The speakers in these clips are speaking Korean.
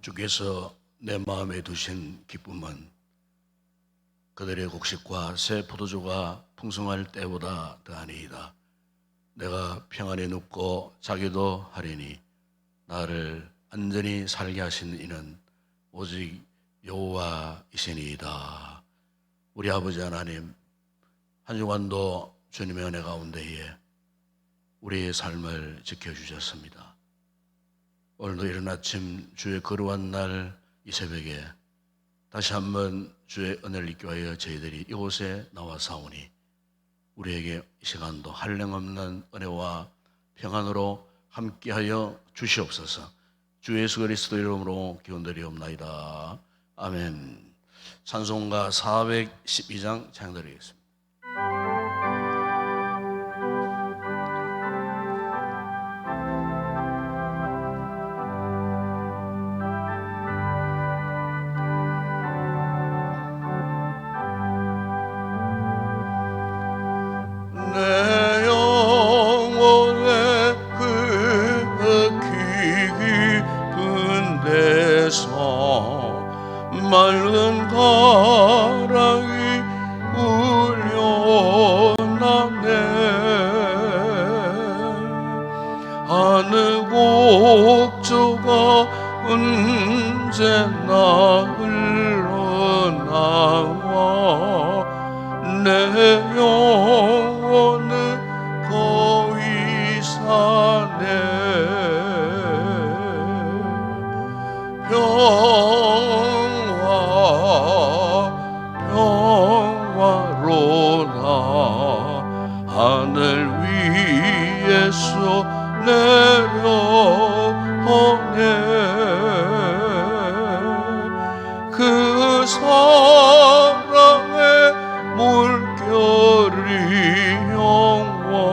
주께서 내 마음에 두신 기쁨은 그들의 곡식과 새 포도주가 풍성할 때보다 더하니이다. 내가 평안히 눕고 자기도 하리니 나를 안전히 살게 하신 이는 오직 여호와이시니이다. 우리 아버지 하나님, 한 주간도 주님의 은혜 가운데에 우리의 삶을 지켜주셨습니다. 오늘도 이른 아침 주의 거룩한 날 이 새벽에 다시 한번 주의 은혜를 입기 위하여 저희들이 이곳에 나와사오니 우리에게 이 시간도 한량없는 은혜와 평안으로 함께하여 주시옵소서. 주 예수 그리스도 이름으로 기원드리옵나이다. 아멘. 찬송가 412장 찬양드리겠습니다. 맑은 가랑이 울려나네. 하늘 곡조가 언제나 흘러나와 내 영혼을 거기 사네. 평화로나 하늘 위에서 내려오네. 그 사랑의 물결이 영원토록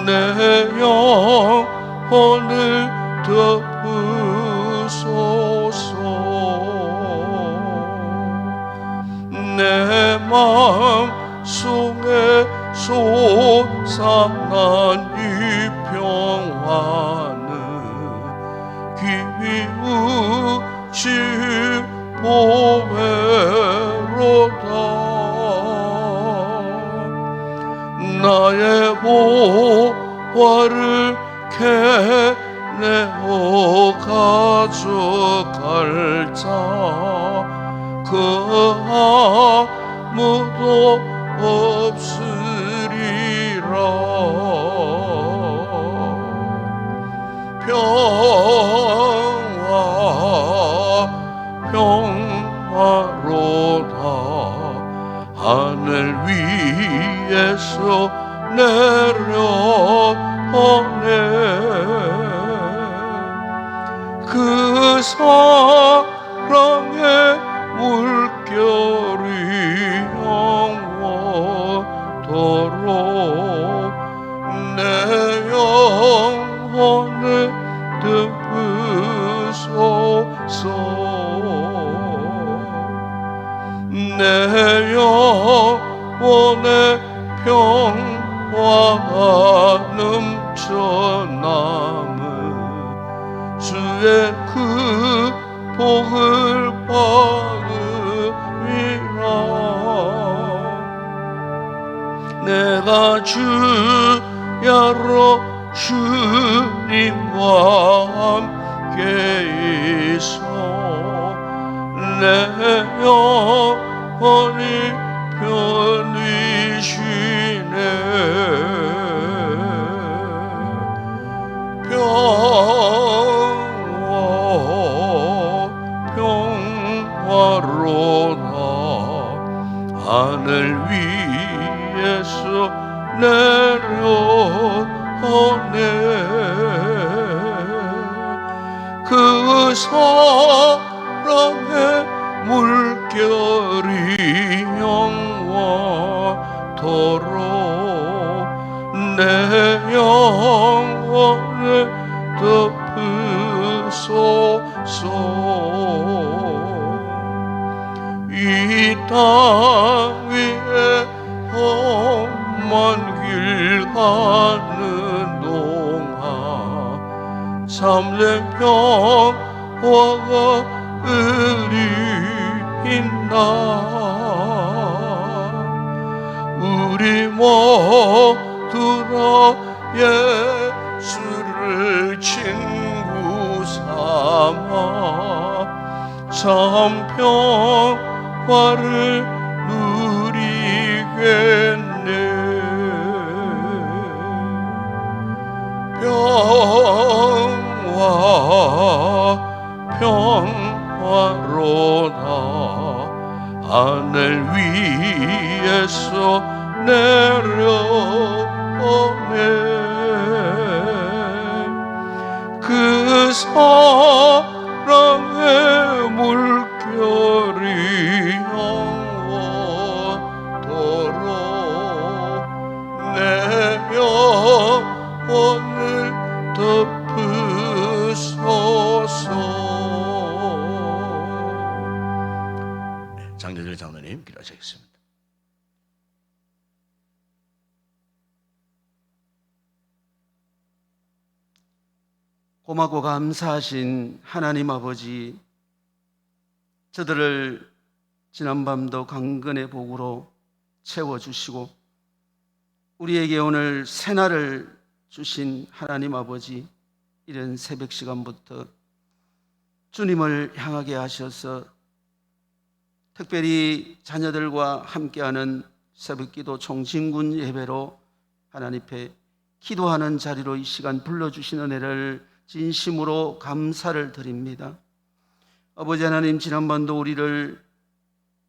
내 영혼을 덮으소서. 내 마음 속에 솟아난 이 평화는 기우친 보배로다. 나의 보화를 캐내어 가져갈 자 그 아무도 없으리라. 평화로다 하늘 위에서 내려오네. 그 사랑의 물결이 영원토록 내 영혼을 덮으소서. 내 영혼에 평화가 넘쳐남은 주의 그 복을 받으리라. 내가 주야로 주님과 함께 있어 내 영혼이 편히 쉬네. 평화로다 하늘 위에서 내려오네. 그 사랑의 물결이 영원토록 내 영혼을 덮으소서. 이 땅 위에 험한 길 가는 동안 참된 평화가 의리 있나. 우리 모두라 예수를 친구 삼아 참 평화를 누리겠네. 평화로다 하늘 위에서 내려오네. 그 사랑의 물결이 영원토록 내 영혼을 덮으소서. 장재철 장로님 기도하시겠습니다. 고맙고 감사하신 하나님 아버지, 저들을 지난밤도 강건의 복으로 채워주시고 우리에게 오늘 새날을 주신 하나님 아버지, 이런 새벽 시간부터 주님을 향하게 하셔서 특별히 자녀들과 함께하는 새벽기도 총진군 예배로 하나님 앞에 기도하는 자리로 이 시간 불러주신 은혜를 진심으로 감사를 드립니다. 아버지 하나님, 지난번도 우리를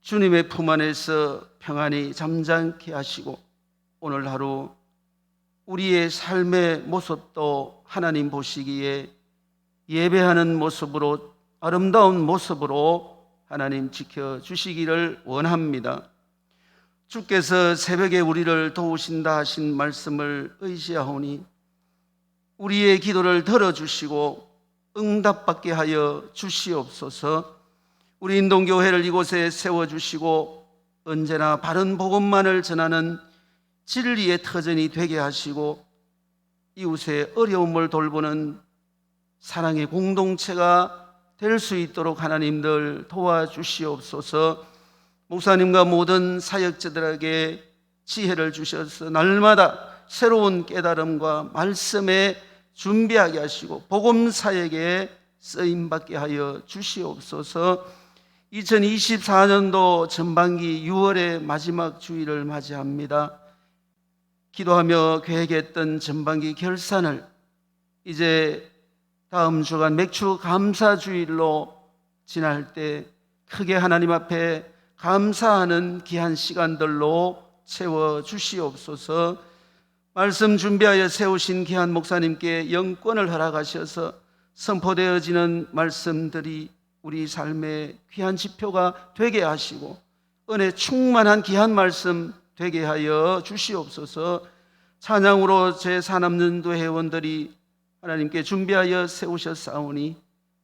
주님의 품 안에서 평안히 잠잠케 하시고 오늘 하루 우리의 삶의 모습도 하나님 보시기에 예배하는 모습으로, 아름다운 모습으로 하나님 지켜주시기를 원합니다. 주께서 새벽에 우리를 도우신다 하신 말씀을 의지하오니 우리의 기도를 들어주시고 응답받게 하여 주시옵소서. 우리 인동교회를 이곳에 세워주시고 언제나 바른 복음만을 전하는 진리의 터전이 되게 하시고 이웃의 어려움을 돌보는 사랑의 공동체가 될 수 있도록 하나님들 도와주시옵소서. 목사님과 모든 사역자들에게 지혜를 주셔서 날마다 새로운 깨달음과 말씀에 준비하게 하시고 복음 사역에 쓰임받게 하여 주시옵소서. 2024년도 전반기 6월의 마지막 주일을 맞이합니다. 기도하며 계획했던 전반기 결산을 이제 다음 주간 맥주 감사 주일로 지날 때 크게 하나님 앞에 감사하는 귀한 시간들로 채워 주시옵소서. 말씀 준비하여 세우신 귀한 목사님께 영권을 허락하셔서 선포되어지는 말씀들이 우리 삶의 귀한 지표가 되게 하시고 은혜 충만한 귀한 말씀 되게 하여 주시옵소서. 찬양으로 제4남년도 회원들이 하나님께 준비하여 세우셨사오니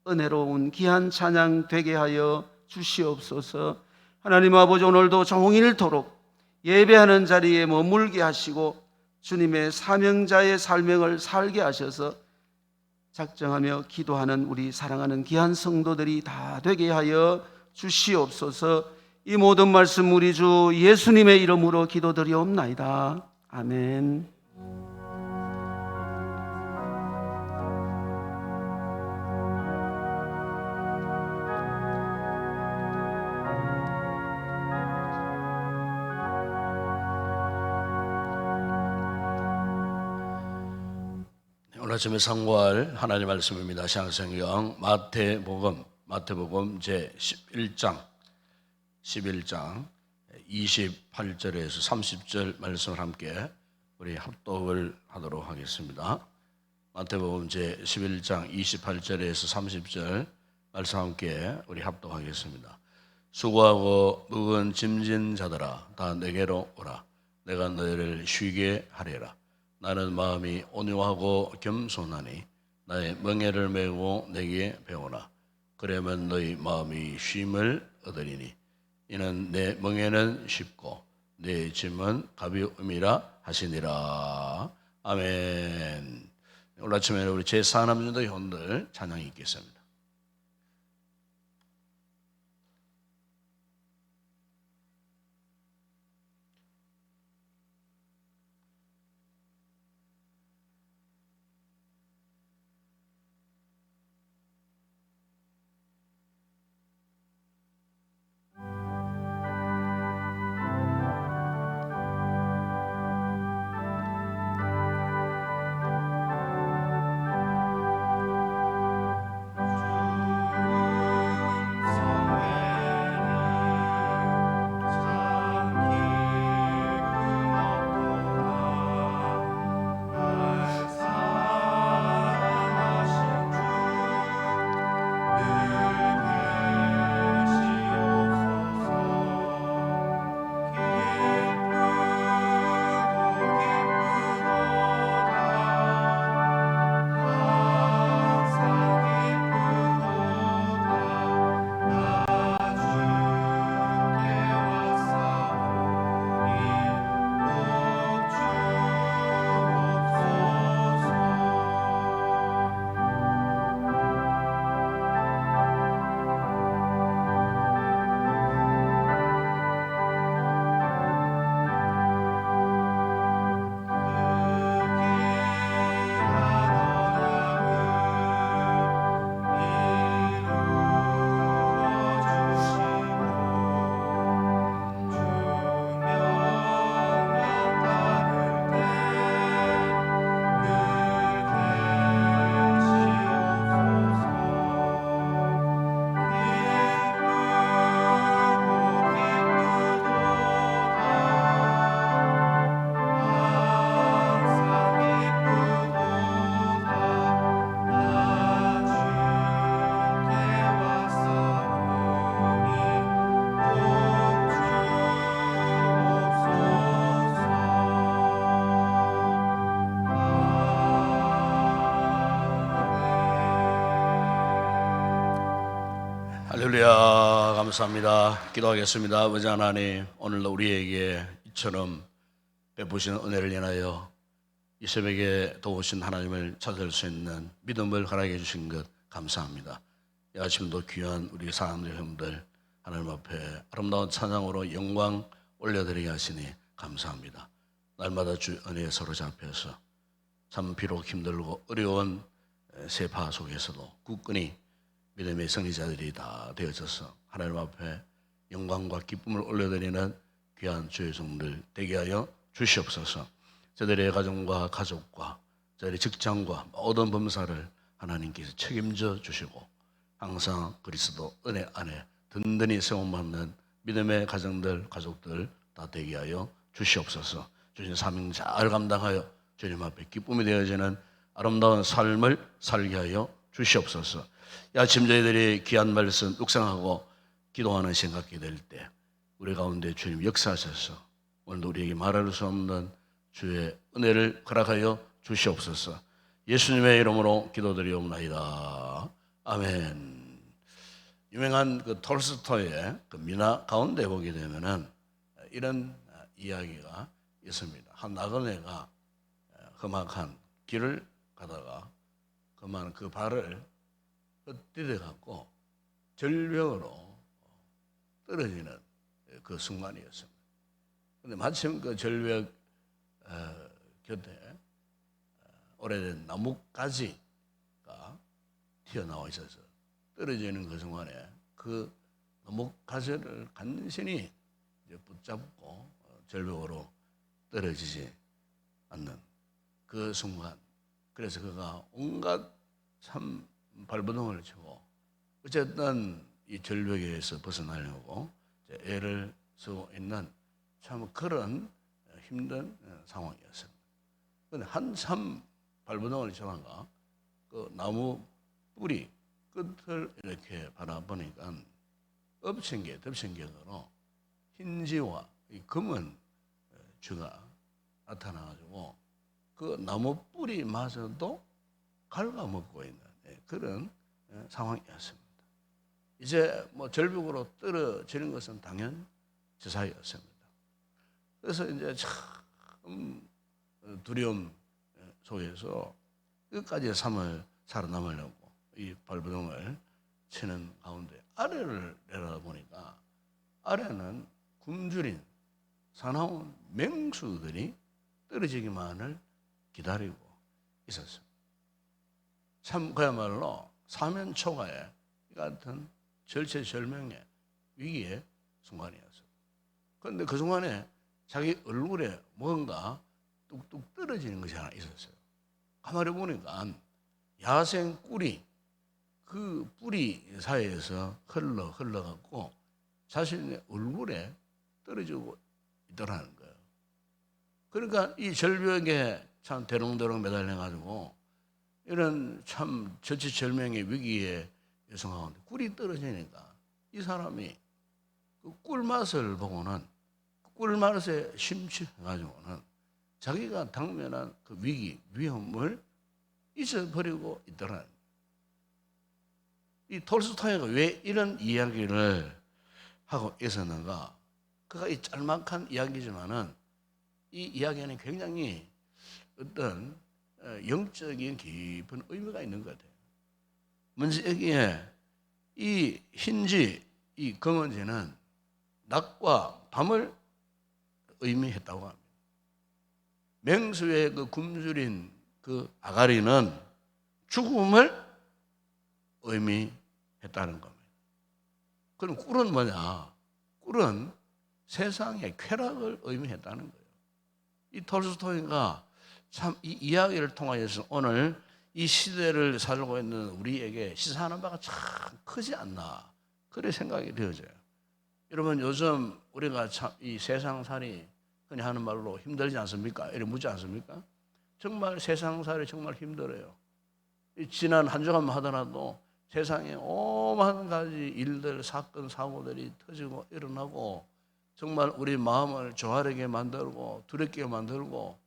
은혜로운 귀한 찬양 되게 하여 주시옵소서. 하나님 아버지, 오늘도 종일토록 예배하는 자리에 머물게 하시고 주님의 사명자의 삶을 살게 하셔서 작정하며 기도하는 우리 사랑하는 귀한 성도들이 다 되게 하여 주시옵소서. 이 모든 말씀 우리 주 예수님의 이름으로 기도드리옵나이다. 아멘. 오늘 아침에 상고할 하나님 말씀입니다. 신약성경 마태복음 제 11장 28절에서 30절 말씀을 함께 우리 합독을 하도록 하겠습니다. 마태복음 제 11장 28절에서 30절 말씀 함께 우리 합독하겠습니다. 수고하고 무거운 짐진 자들아 다 내게로 오라. 내가 너희를 쉬게 하리라. 나는 마음이 온유하고 겸손하니 나의 멍에를 메고 내게 배우라. 그러면 너희 마음이 쉼을 얻으리니 이는 내 멍에는 쉽고 내 짐은 가벼움이라 하시니라. 아멘. 오늘 아침에 우리 제4남전도 회원들 찬양이 있겠습니다. 할렐루야, 감사합니다. 기도하겠습니다. 아버지 하나님, 오늘도 우리에게 이처럼 베푸신 은혜를 인하여 이 새벽에 도우신 하나님을 찾을 수 있는 믿음을 허락해 주신 것 감사합니다. 이 아침도 귀한 우리 사람들 형들 하나님 앞에 아름다운 찬양으로 영광 올려드리게 하시니 감사합니다. 날마다 주 은혜에 사로잡혀서 참 비록 힘들고 어려운 세파 속에서도 굳건히 믿음의 승리자들이 다 되어져서 하나님 앞에 영광과 기쁨을 올려드리는 귀한 주의 종들 되게 하여 주시옵소서. 저들의 가정과 가족과 저들의 직장과 모든 범사를 하나님께서 책임져 주시고 항상 그리스도 은혜 안에 든든히 세움받는 믿음의 가정들, 가족들 다 되게 하여 주시옵소서. 주님 사명 잘 감당하여 주님 앞에 기쁨이 되어지는 아름다운 삶을 살게 하여 주시옵소서. 이 아침 저희들이 귀한 말씀 묵상하고 기도하는 생각이 될 때 우리 가운데 주님 역사하셔서 오늘도 우리에게 말할 수 없는 주의 은혜를 허락하여 주시옵소서. 예수님의 이름으로 기도드리옵나이다. 아멘. 유명한 그 톨스토이의 그 미나 가운데 보게 되면은 이런 이야기가 있습니다. 한 나그네가 험악한 길을 가다가 그만 그 발을 헛디뎌 갖고 절벽으로 떨어지는 그 순간이었습니다. 그런데 마침 그 절벽 곁에 오래된 나뭇가지가 튀어나와 있어서 떨어지는 그 순간에 그 나뭇가지를 간신히 붙잡고 절벽으로 떨어지지 않는 그 순간, 그래서 그가 온갖 참 발버둥을 치고 어쨌든 이 절벽에서 벗어나려고 애를 쓰고 있는 참 그런 힘든 상황이었습니다. 그런데 한참 발버둥을 치다가 그 나무 뿌리 끝을 이렇게 바라보니까 엎친 게 덮친 격으로 흰지와 이 검은 쥐가 나타나가지고 그 나무 뿌리마저도 갉아먹고 있는 그런 상황이었습니다. 이제 뭐 절벽으로 떨어지는 것은 당연지사였습니다. 그래서 이제 참 두려움 속에서 끝까지 삶을 살아남으려고 이 발버둥을 치는 가운데 아래를 내려다보니까 아래는 굶주린 사나운 맹수들이 떨어지기만을 기다리고 있었어요. 참 그야말로 사면초가의 이 같은 절체절명의 위기의 순간이었어요. 그런데 그 순간에 자기 얼굴에 뭔가 뚝뚝 떨어지는 것이 하나 있었어요. 가만히 보니까 야생 꿀이 그 뿌리 사이에서 흘러갖고 자신의 얼굴에 떨어지고 있더라는 거예요. 그러니까 이 절벽에 참 대롱대롱 매달려가지고 이런 참 절체절명의 위기에 여성하는데 꿀이 떨어지니까 이 사람이 그 꿀맛을 보고는 그 꿀맛에 심취해가지고는 자기가 당면한 그 위기, 위험을 잊어버리고 있더라는 거예요. 이 톨스토이가 왜 이런 이야기를 하고 있었는가? 그가 이 짤막한 이야기지만은 이 이야기에는 굉장히 어떤 영적인 깊은 의미가 있는 것 같아요. 먼저 여기에 이 흰지, 이 검은지는 낮과 밤을 의미했다고 합니다. 맹수의 그 굶주린 그 아가리는 죽음을 의미했다는 겁니다. 그럼 꿀은 뭐냐? 꿀은 세상의 쾌락을 의미했다는 거예요. 이 톨스토이가 참 이 이야기를 통하여서 오늘 이 시대를 살고 있는 우리에게 시사하는 바가 참 크지 않나 그런 생각이 되어져요. 여러분 요즘 우리가 참 이 세상살이 흔히 하는 말로 힘들지 않습니까? 이렇게 묻지 않습니까? 정말 세상살이 정말 힘들어요. 지난 한 주간만 하더라도 세상에 오만 가지 일들, 사건, 사고들이 터지고 일어나고 정말 우리 마음을 조아리게 만들고 두렵게 만들고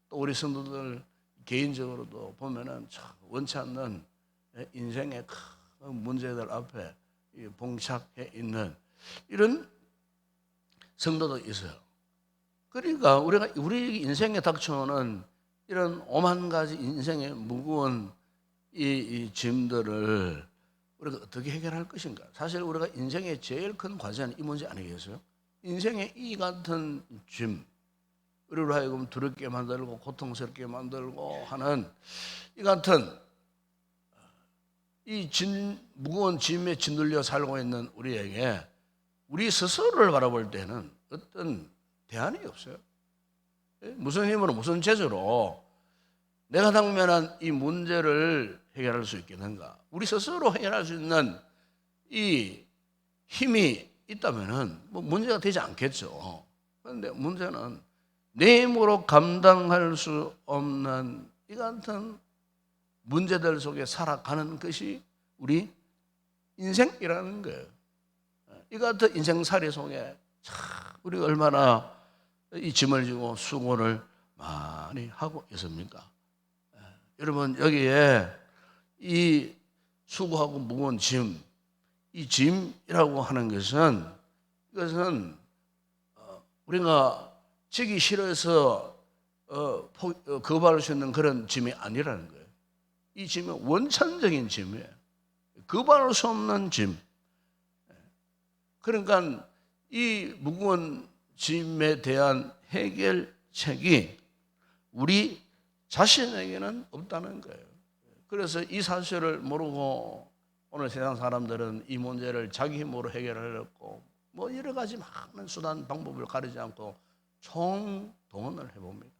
또 우리 성도들 개인적으로도 보면은 참 원치 않는 인생의 큰 문제들 앞에 봉착해 있는 이런 성도도 있어요. 그러니까 우리 인생에 닥쳐오는 이런 오만 가지 인생의 무거운 이 짐들을 우리가 어떻게 해결할 것인가? 사실 우리가 인생의 제일 큰 과제는 이 문제 아니겠어요? 인생의 이 같은 짐, 우리로 하여금 두렵게 만들고 고통스럽게 만들고 하는 이 같은 이 무거운 짐에 짓눌려 살고 있는 우리에게 우리 스스로를 바라볼 때는 어떤 대안이 없어요. 무슨 힘으로 무슨 재주로 내가 당면한 이 문제를 해결할 수 있겠는가? 우리 스스로 해결할 수 있는 이 힘이 있다면은 뭐 문제가 되지 않겠죠. 그런데 문제는 내 힘으로 감당할 수 없는 이 같은 문제들 속에 살아가는 것이 우리 인생이라는 거예요. 이 같은 인생살이 속에 참 우리가 얼마나 이 짐을 지고 수고를 많이 하고 있습니까? 여러분 여기에 이 수고하고 무거운 짐, 이 짐이라고 하는 것은 이것은 우리가 지기 싫어서 거부할 수 있는 그런 짐이 아니라는 거예요. 이 짐은 원천적인 짐이에요. 거부할 수 없는 짐. 그러니까 이 무거운 짐에 대한 해결책이 우리 자신에게는 없다는 거예요. 그래서 이 사실을 모르고 오늘 세상 사람들은 이 문제를 자기 힘으로 해결하려고 뭐 여러 가지 많은 수단 방법을 가리지 않고 총동원을 해봅니다.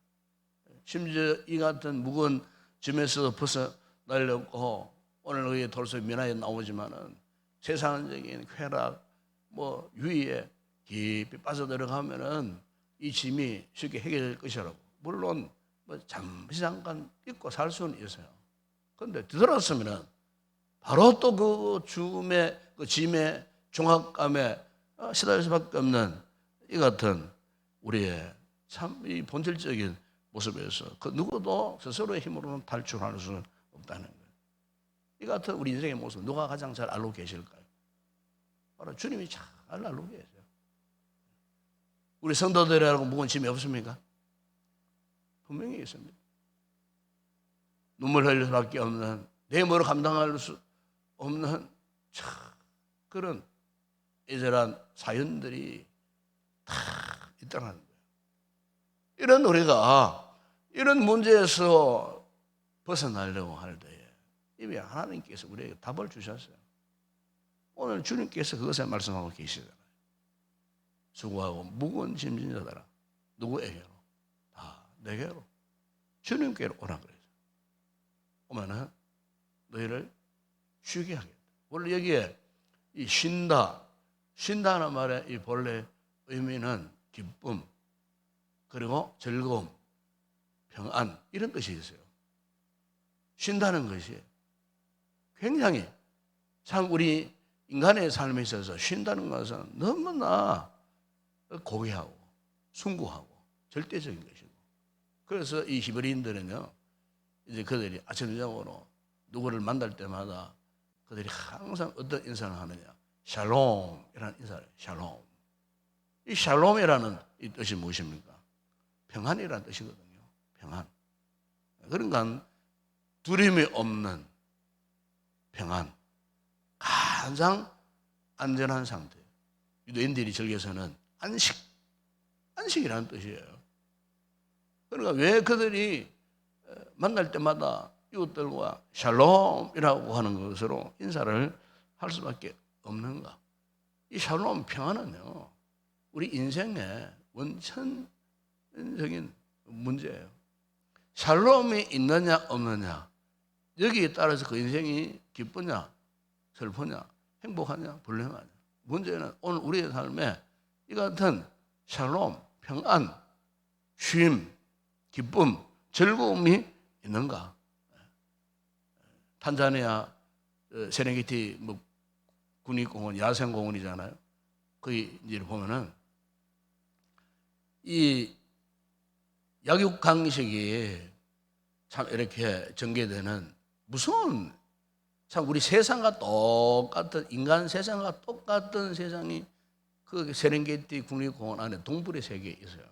심지어 이 같은 무거운 짐에서 벗어나려고 오늘 의의 돌소 민화에 나오지만은 세상적인 쾌락 뭐 유의에 깊이 빠져들어가면은 이 짐이 쉽게 해결될 것이라고. 물론 뭐 잠시 잠깐 잊고 살 수는 있어요. 그런데 뒤돌아서면은 바로 또 그 짐의 종합감에 시달릴 수밖에 없는 이 같은 우리의 참 이 본질적인 모습에서 그 누구도 스스로의 힘으로는 탈출할 수는 없다는 거예요. 이 같은 우리 인생의 모습 누가 가장 잘 알고 계실까요? 바로 주님이 잘 알고 계세요. 우리 성도들이라고 무거운 짐이 없습니까? 분명히 있습니다. 눈물 흘릴 수밖에 없는, 내 몸으로 감당할 수 없는 참 그런 애절한 사연들이 다 있다는 거예요. 이런 우리가 이런 문제에서 벗어나려고 할 때에 이미 하나님께서 우리에게 답을 주셨어요. 오늘 주님께서 그것에 말씀하고 계시잖아요. 수고하고 무거운 짐진 자들아, 누구에게로? 다 내게로, 주님께로 오라 그래요. 오면은 너희를 쉬게 하겠다. 원래 여기에 이 쉰다는 말의 이 본래 의미는 기쁨, 그리고 즐거움, 평안, 이런 뜻이 있어요. 쉰다는 것이 굉장히 참 우리 인간의 삶에 있어서 쉰다는 것은 너무나 고귀하고 숭고하고 절대적인 것이고, 그래서 이 히브리인들은요, 이제 그들이 아침 저녁으로 누구를 만날 때마다 그들이 항상 어떤 인사를 하느냐, 샬롬이라는 인사를 해요. 샬롬. 이 샬롬이라는 이 뜻이 무엇입니까? 평안이라는 뜻이거든요. 평안. 그러니까 두려움이 없는 평안, 가장 안전한 상태. 유대인들이 즐겨서는 안식이라는 뜻이에요. 그러니까 왜 그들이 만날 때마다 이웃들과 샬롬이라고 하는 것으로 인사를 할 수밖에 없는가? 이 샬롬 평안은요, 우리 인생의 원천적인 문제예요. 샬롬이 있느냐 없느냐, 여기에 따라서 그 인생이 기쁘냐 슬프냐, 행복하냐 불행하냐. 문제는 오늘 우리의 삶에 이 같은 샬롬, 평안, 쉼, 기쁨, 즐거움이 있는가? 탄자니아 세렝게티 국립공원, 야생공원이잖아요. 거기 이제 보면은 이 약육강식이 참 이렇게 전개되는 무서운, 참 우리 세상과 똑같은, 인간 세상과 똑같은 세상이 그 세렝게티 국립공원 안에 동물의 세계에 있어요.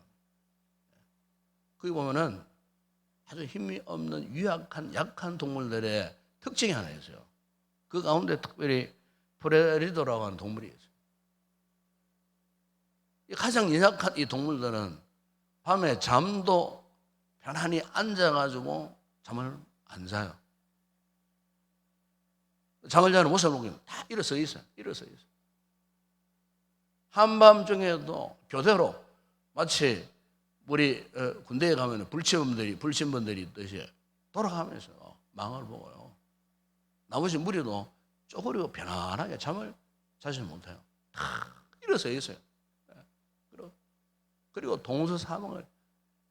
거기 보면은 아주 힘이 없는 유약한 약한 동물들의 특징이 하나 있어요. 그 가운데 특별히 프레리도라고 하는 동물이 있어요. 가장 연약한 이 동물들은 밤에 잠도 편안히 앉아가지고 잠을 안 자요. 잠을 자는 모습을 보면 다 일어서 있어요. 일어서 있어요. 한밤중에도 교대로 마치 우리 군대에 가면 불침번들이 있듯이 돌아가면서 망을 보고요. 나머지 무리도 쪼그리고 편안하게 잠을 자지 못해요. 다 일어서 있어요. 그리고 동서 사방을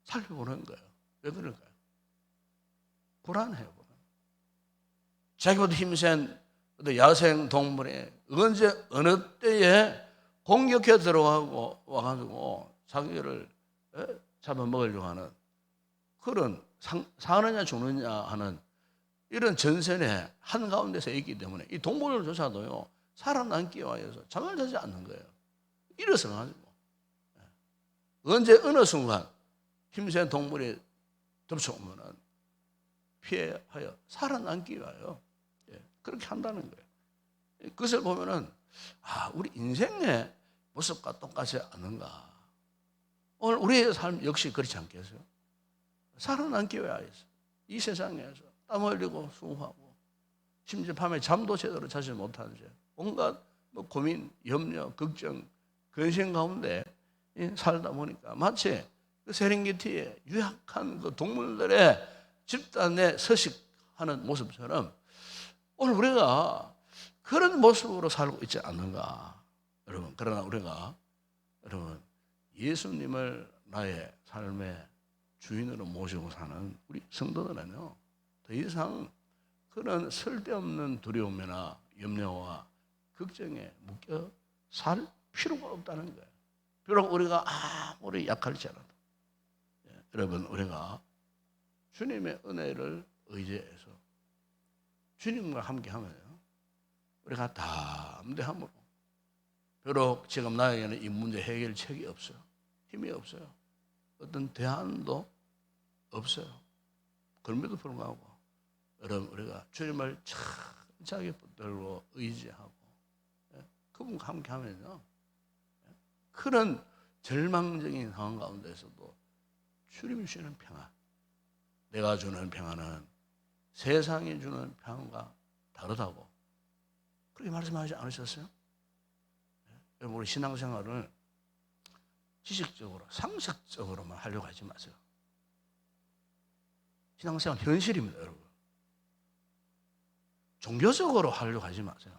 살펴보는 거예요. 왜 그럴까요? 불안해요. 자기보다 힘센 야생 동물이 언제 어느 때에 공격해 들어가고 와가지고 자기를 잡아먹으려고 하는 그런 사느냐 죽느냐 하는 이런 전선의 한가운데서 있기 때문에 이 동물조차도요 살아남기 위해서 잠을 자지 않는 거예요. 일어서 가지고 언제 어느 순간 힘센 동물이 덮쳐오면은 피하여 살아남기 위하여 그렇게 한다는 거예요. 그것을 보면은 우리 인생의 모습과 똑같지 않는가? 오늘 우리의 삶 역시 그렇지 않겠어요? 살아남기 위하여서 이 세상에서 땀 흘리고 수고하고 심지어 밤에 잠도 제대로 자지 못하는 채 온갖 고민, 염려, 걱정, 근심 가운데 살다 보니까 마치 그 세렝게티의 유약한 그 동물들의 집단에 서식하는 모습처럼 오늘 우리가 그런 모습으로 살고 있지 않는가? 여러분, 그러나 우리가 여러분 예수님을 나의 삶의 주인으로 모시고 사는 우리 성도들은요 더 이상 그런 쓸데없는 두려움이나 염려와 걱정에 묶여 살 필요가 없다는 거예요. 비록 우리가 아무리 약할지라도 여러분 우리가 주님의 은혜를 의지해서 주님과 함께 하면요 우리가 담대함으로, 비록 지금 나에게는 이 문제 해결책이 없어요. 힘이 없어요. 어떤 대안도 없어요. 그럼에도 불구하고 여러분 우리가 주님을 철저하게 붙들고 의지하고 그분과 함께 하면요, 그런 절망적인 상황 가운데서도 주님이 주시는 평안, 내가 주는 평안은 세상이 주는 평안과 다르다고 그렇게 말씀하지 않으셨어요? 여러분 우리 신앙생활을 지식적으로 상식적으로만 하려고 하지 마세요. 신앙생활 현실입니다, 여러분. 종교적으로 하려고 하지 마세요.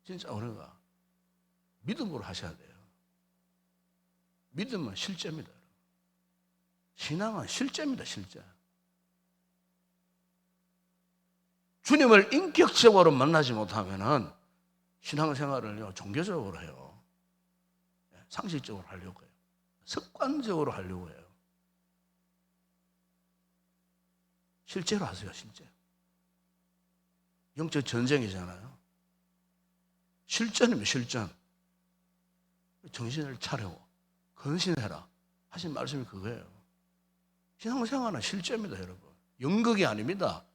진짜 우리가 믿음으로 하셔야 돼요. 믿음은 실제입니다. 신앙은 실제입니다, 실제. 주님을 인격적으로 만나지 못하면은 신앙생활을요, 종교적으로 해요. 상식적으로 하려고 해요. 습관적으로 하려고 해요. 실제로 하세요, 실제. 영적 전쟁이잖아요. 실전이면 실전. 정신을 차리고 근신해라 하신 말씀이 그거예요. 신앙생활은 실제입니다, 여러분. 연극이 아닙니다.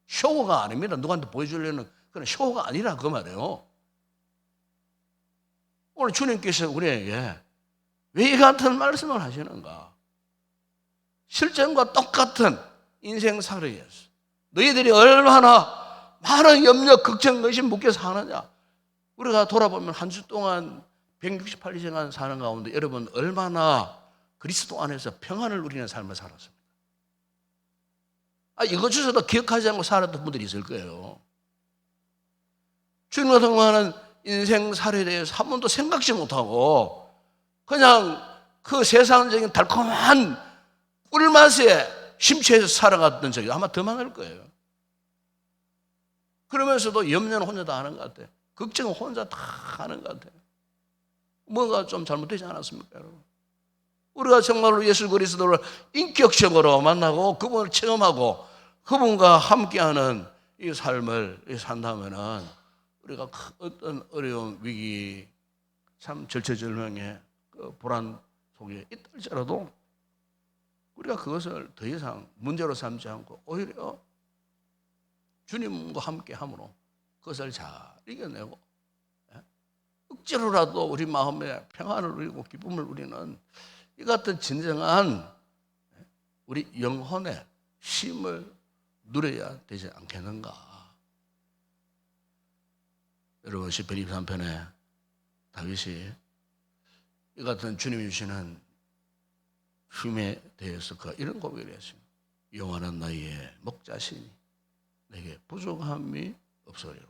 쇼가 아닙니다. 누구한테 보여주려는 그런 쇼가 아니라 그 말이에요. 오늘 주님께서 우리에게 왜 이 같은 말씀을 하시는가? 실전과 똑같은 인생 살이겠어. 너희들이 얼마나 많은 염려, 걱정, 의심 묶여 사느냐. 우리가 돌아보면 한 주 동안 168시간 사는 가운데 여러분 얼마나 그리스도 안에서 평안을 누리는 삶을 살았습니다. 이것조차도 기억하지 않고 살았던 분들이 있을 거예요. 주님과 동행하는 인생 살에 대해서 한 번도 생각지 못하고 그냥 그 세상적인 달콤한 꿀맛에 심취해서 살아갔던 적이 아마 더 많을 거예요. 그러면서도 염려는 혼자 다 하는 것 같아요. 걱정은 혼자 다 하는 것 같아요. 뭐가 좀 잘못되지 않았습니까, 여러분? 우리가 정말로 예수 그리스도를 인격적으로 만나고 그분을 체험하고 그분과 함께하는 이 삶을 산다면은 우리가 어떤 어려움, 위기, 참 절체절명의 그 불안 속에 있다 할지라도 우리가 그것을 더 이상 문제로 삼지 않고 오히려 주님과 함께함으로 그것을 잘 이겨내고 억지로라도 우리 마음에 평안을 누리고 기쁨을 누리는 이 같은 진정한 우리 영혼의 쉼을 누려야 되지 않겠는가. 여러분 시편 23편에 다윗이 이 같은 주님이 주시는 쉼에 대해서 이런 고백을 했습니다. 여호와는 나의 목자시니 내게 부족함이 없으리로다.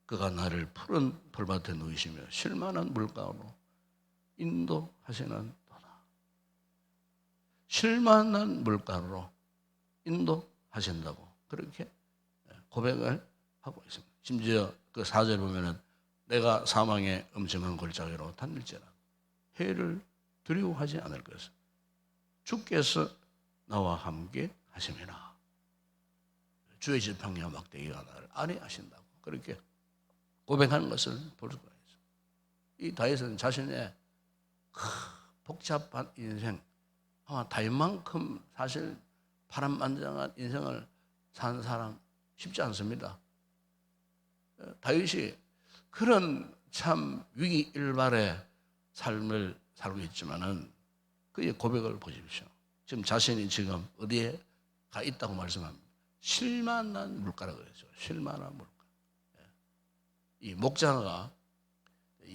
그가 나를 푸른 풀밭에 누이시며 쉴만한 물가로 인도하시는 도다. 쉴만한 물가로 인도하신다고 그렇게 고백을 하고 있습니다. 심지어 그 4절 보면은 내가 사망의 엄청한 골짜기로 다닐지라 해를 두려워하지 않을 것을 주께서 나와 함께 하심이라. 주의 지팡이와 막대기가 나를 안위하신다고 그렇게 고백하는 것을 볼 수가 있어요. 이 다윗은 자신의 복잡한 인생, 아마 다윗만큼 사실 파란만장한 인생을 산 사람 쉽지 않습니다. 다윗이 그런 참 위기일발의 삶을 살고 있지만은 그의 고백을 보십시오. 지금 자신이 지금 어디에 가 있다고 말씀합니다. 쉴만한 물가라고 그러죠. 쉴만한 물가. 이 목자가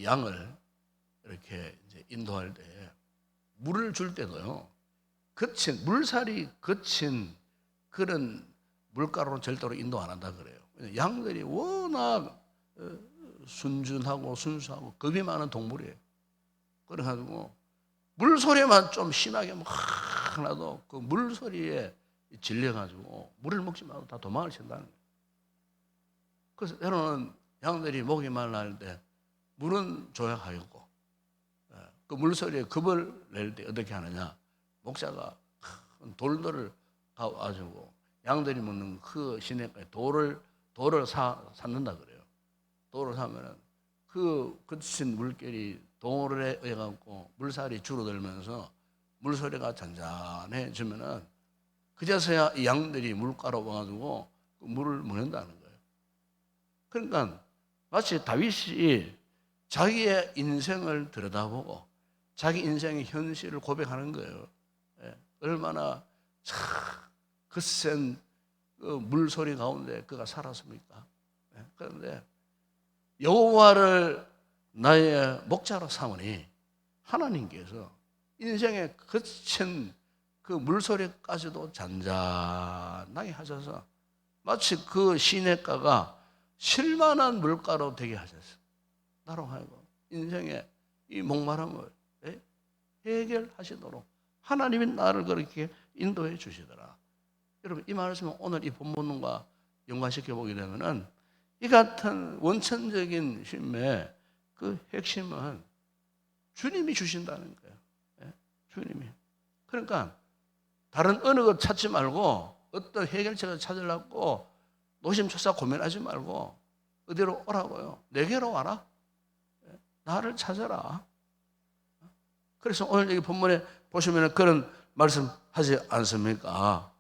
양을 이렇게 이제 인도할 때 물을 줄 때도요, 물살이 거친 그런 물가로는 절대로 인도 안 한다 그래요. 양들이 워낙 순준하고 순수하고 겁이 많은 동물이에요. 그래가지고 물소리만 좀 심하게 하나도 그 물소리에 질려가지고 물을 먹지 말고 다 도망을 친다는 거예요. 그래서 때로는 양들이 목이 말라할 때 물은 조약하였고 그 물소리에 겁을 낼 때 어떻게 하느냐, 목자가 돌들을 가가지고 양들이 먹는 그 시내가에 돌을 샀는다 그래요. 돌을 사면은 그 거친 물결이 돌에 의해갖고 물살이 줄어들면서 물소리가 잔잔해지면은 그제서야 이 양들이 물가로 와가지고 그 물을 먹는다는 거예요. 그러니까 마치 다윗이 자기의 인생을 들여다보고 자기 인생의 현실을 고백하는 거예요. 예, 얼마나 거센 그 물소리 가운데 그가 살았습니까? 예, 그런데 여호와를 나의 목자로 삼으니 하나님께서 인생의 거친 그 물소리까지도 잔잔하게 하셔서 마치 그 시냇가가 실만한 물가로 되게 하셨어요. 나로 하여금 인생의 이 목마름을 해결하시도록 하나님이 나를 그렇게 인도해 주시더라. 여러분, 이 말씀은 오늘 이 본문과 연관시켜 보게 되면은 이 같은 원천적인 쉼의 그 핵심은 주님이 주신다는 거예요. 주님이. 그러니까 다른 어느 것 찾지 말고 어떤 해결책을 찾으려고 노심초사 고민하지 말고 어디로 오라고요? 내게로 와라. 나를 찾아라. 그래서 오늘 여기 본문에 보시면 그런 말씀 하지 않습니까?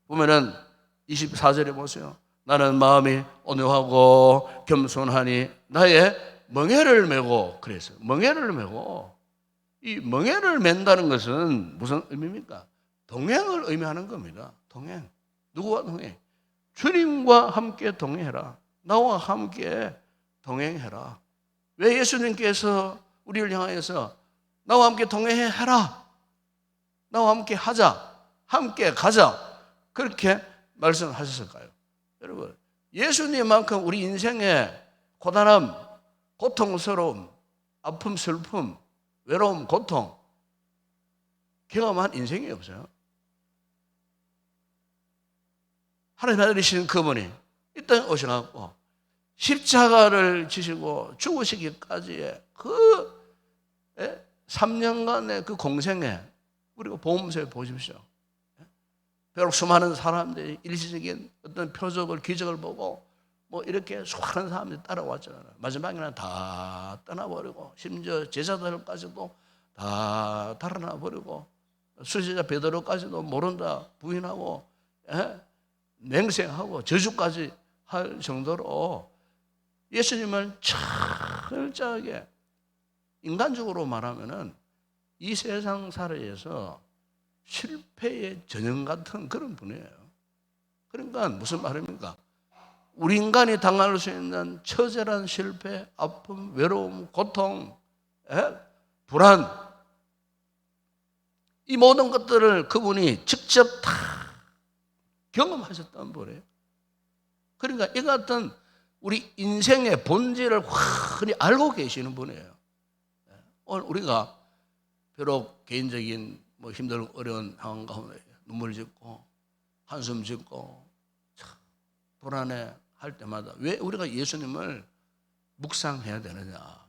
보면은 24절에 보세요. 나는 마음이 온유하고 겸손하니 나의 멍에를 메고, 그래서 멍에를 메고, 이 멍에를 맨다는 것은 무슨 의미입니까? 동행을 의미하는 겁니다. 동행. 누구와 동행? 주님과 함께 동행해라. 나와 함께 동행해라. 왜 예수님께서 우리를 향하여서 나와 함께 동행해라, 나와 함께 하자, 함께 가자, 그렇게 말씀하셨을까요? 여러분, 예수님만큼 우리 인생의 고단함, 고통스러움, 아픔, 슬픔, 외로움, 고통 경험한 인생이 없어요. 하나님 아들이신 그분이 이 땅에 오셔갖고 십자가를 지시고 죽으시기까지의 그 3년간의 그 공생에 우리가 복음서에 보십시오. 비록 수많은 사람들이 일시적인 어떤 표적을, 기적을 보고 뭐 이렇게 수많은 사람들이 따라왔잖아요. 마지막에는 다 떠나버리고 심지어 제자들까지도 다 달아나 버리고 수제자 베드로까지도 모른다 부인하고 맹세하고 저주까지 할 정도로 예수님을 철저하게 인간적으로 말하면은 이 세상 살이에서 실패의 전형 같은 그런 분이에요. 그러니까 무슨 말입니까? 우리 인간이 당할 수 있는 처절한 실패, 아픔, 외로움, 고통, 불안, 이 모든 것들을 그분이 직접 다 경험하셨던 분이에요. 그러니까 이 같은 우리 인생의 본질을 훤히 알고 계시는 분이에요. 오늘 우리가 비록 개인적인 뭐 힘들고 어려운 상황 가운데 눈물 짓고 한숨 짓고 불안해 할 때마다 왜 우리가 예수님을 묵상해야 되느냐?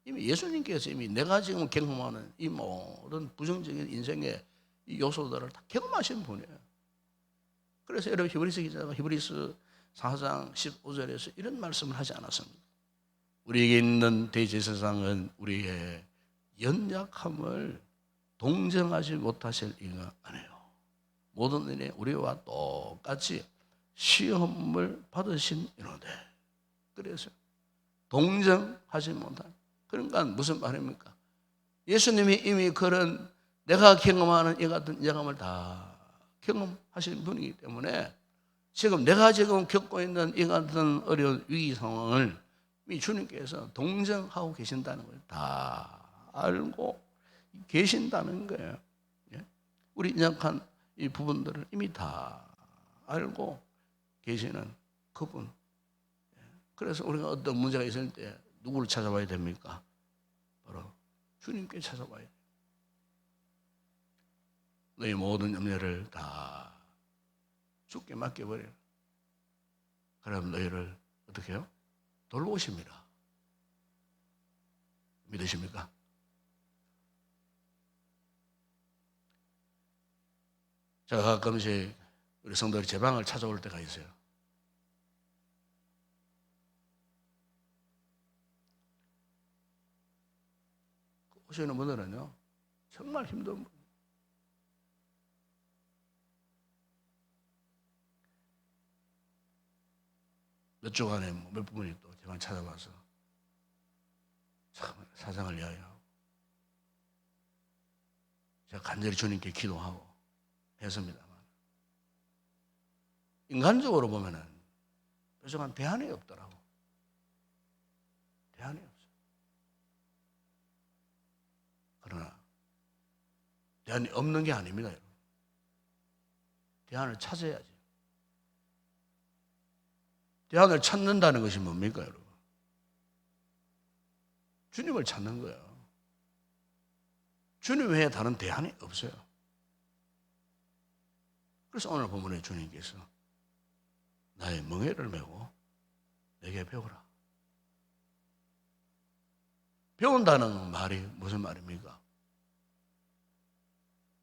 이미 예수님께서 이미 내가 지금 경험하는 이 모든 부정적인 인생의 이 요소들을 다 경험하신 분이에요. 그래서 여러분 히브리서 기자가 히브리서 4장 15절에서 이런 말씀을 하지 않았습니까? 우리에게 있는 대제사장은 우리의 연약함을 동정하지 못하실 이가 아니에요. 모든 일에 우리와 똑같이 시험을 받으신 이노되. 그래서 동정하지 못한. 그러니까 무슨 말입니까? 예수님이 이미 그런 내가 경험하는 이 같은 영감을 다 경험하신 분이기 때문에 지금 내가 지금 겪고 있는 이 같은 어려운 위기 상황을 주님께서 동정하고 계신다는 걸 다 알고 계신다는 거예요. 우리 약한 이 부분들을 이미 다 알고 계시는 그분. 그래서 우리가 어떤 문제가 있을 때 누구를 찾아봐야 됩니까? 바로 주님께 찾아봐야 돼요. 너희 모든 염려를 다 주께 맡겨버려요. 그럼 너희를 어떻게 해요? 돌보십니다. 믿으십니까? 제가 가끔씩 우리 성도들이 제 방을 찾아올 때가 있어요. 오시는 분들은요, 정말 힘든 분. 몇 주간에 몇 분이 또 제가 찾아와서 참 사정을 이야기하고 제가 간절히 주님께 기도하고 했습니다만 인간적으로 보면은 뾰족한 대안이 없더라고. 대안이 없어. 그러나 대안이 없는 게 아닙니다, 여러분. 대안을 찾아야지. 대안을 찾는다는 것이 뭡니까, 여러분? 주님을 찾는 거예요. 주님 외에 다른 대안이 없어요. 그래서 오늘 본문에 주님께서 나의 멍에를 메고 내게 배우라. 배운다는 말이 무슨 말입니까?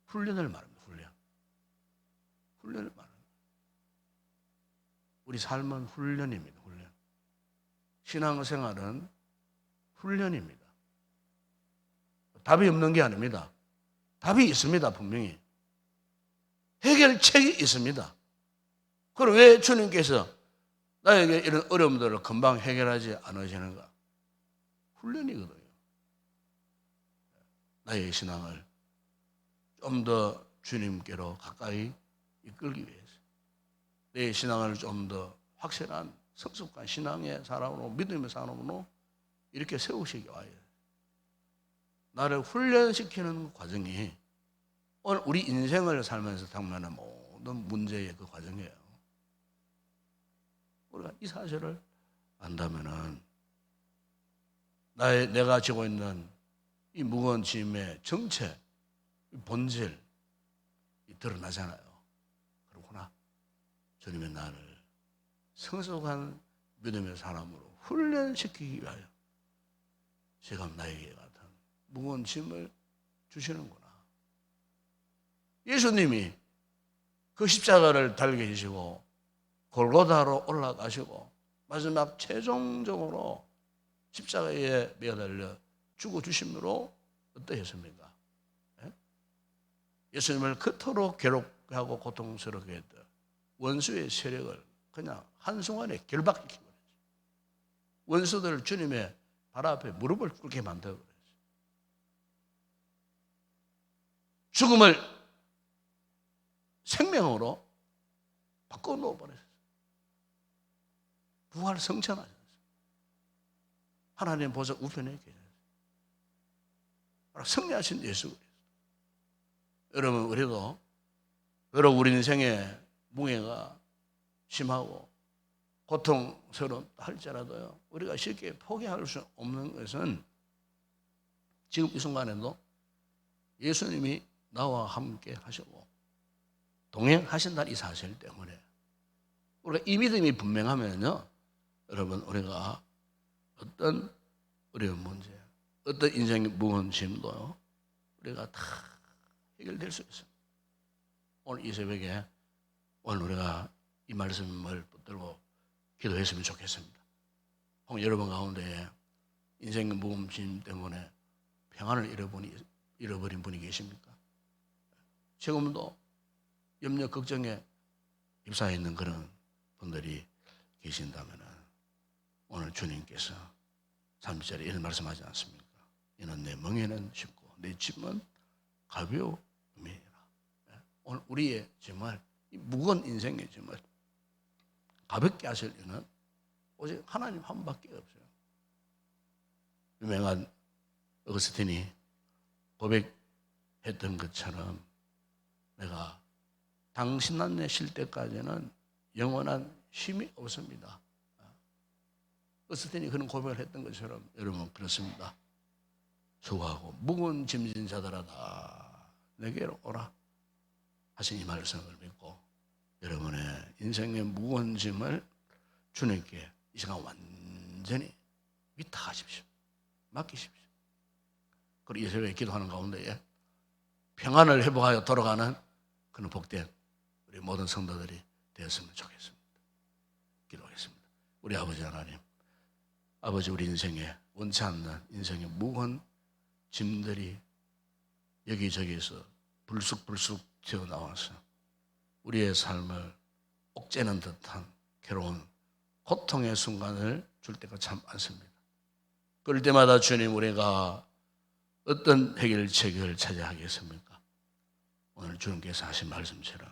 훈련을 말합니다. 훈련을 말합니다. 우리 삶은 훈련입니다. 훈련. 신앙생활은 훈련입니다. 답이 없는 게 아닙니다. 답이 있습니다. 분명히. 해결책이 있습니다. 그럼 왜 주님께서 나에게 이런 어려움들을 금방 해결하지 않으시는가? 훈련이거든요. 나의 신앙을 좀 더 주님께로 가까이 이끌기 위해서 내 신앙을 좀 더 확실한 성숙한 신앙의 사람으로 믿음의 사람으로 이렇게 세우시기 와요. 나를 훈련시키는 과정이 오늘 우리 인생을 살면서 당면한 모든 문제의 그 과정이에요. 우리가 이 사실을 안다면은 내가 지고 있는 이 무거운 짐의 정체, 본질이 드러나잖아요. 그렇구나. 주님의 나를 성숙한 믿음의 사람으로 훈련시키기 위하여 지금 나에게 같은 무거운 짐을 주시는구나. 예수님이 그 십자가를 달게 해주시고 골고다로 올라가시고 마지막 최종적으로 십자가에 매달려 죽어주심으로 어떠했습니까? 예수님을 그토록 괴롭게 고통스럽게 했던 원수의 세력을 그냥 한순간에 결박시켜버렸어요. 원수들 주님의 발 앞에 무릎을 꿇게 만들어버렸어요. 죽음을 생명으로 바꿔놓아버렸어요. 부활 성천하셨어요. 하나님 보좌 우편에 계셨어요. 승리하신 예수 그리스도. 여러분, 우리도 여러 우리 인생의 뭉해가 심하고 고통스러운 할지라도요, 우리가 쉽게 포기할 수 없는 것은 지금 이 순간에도 예수님이 나와 함께 하시고 동행하신다는 이 사실 때문에 우리가 이 믿음이 분명하면요, 여러분, 우리가 어떤 어려운 문제, 어떤 인생의 무거운 짐도 우리가 다 해결될 수 있어요. 오늘 이 새벽에 오늘 우리가 이 말씀을 붙들고 기도했으면 좋겠습니다. 혹은 여러분 가운데 인생의 무거운 짐 때문에 평안을 잃어버린 분이 계십니까? 지금도 염려, 걱정에 휩싸여 있는 그런 분들이 계신다면 오늘 주님께서 30절에 이런 말씀하지 않습니까? 이는 내 멍에는 쉽고 내 짐은 가벼움이라. 오늘 우리의 짐을, 이 무거운 인생의 짐을 가볍게 하실 이는 오직 하나님 한 분밖에 없어요. 유명한 어거스틴이 고백했던 것처럼 내가 당신 안에 쉴 때까지는 영원한 쉼이 없습니다. 어거스틴이 그런 고백을 했던 것처럼 여러분 그렇습니다. 수고하고 무거운 짐진 자들아 다 내게로 오라 하신 이 말씀을 믿고 여러분의 인생의 무거운 짐을 주님께 이 시간 완전히 위탁하십시오. 맡기십시오. 그리고 이 새벽에 기도하는 가운데에 평안을 회복하여 돌아가는 그런 복된 우리 모든 성도들이 되었으면 좋겠습니다. 기도하겠습니다. 우리 아버지 하나님, 아버지, 우리 인생에 원치 않는 인생의 무거운 짐들이 여기저기서 불쑥불쑥 튀어나와서 우리의 삶을 옥죄는 듯한 괴로운 고통의 순간을 줄 때가 참 많습니다. 그럴 때마다 주님, 우리가 어떤 해결책을 찾아야 하겠습니까? 오늘 주님께서 하신 말씀처럼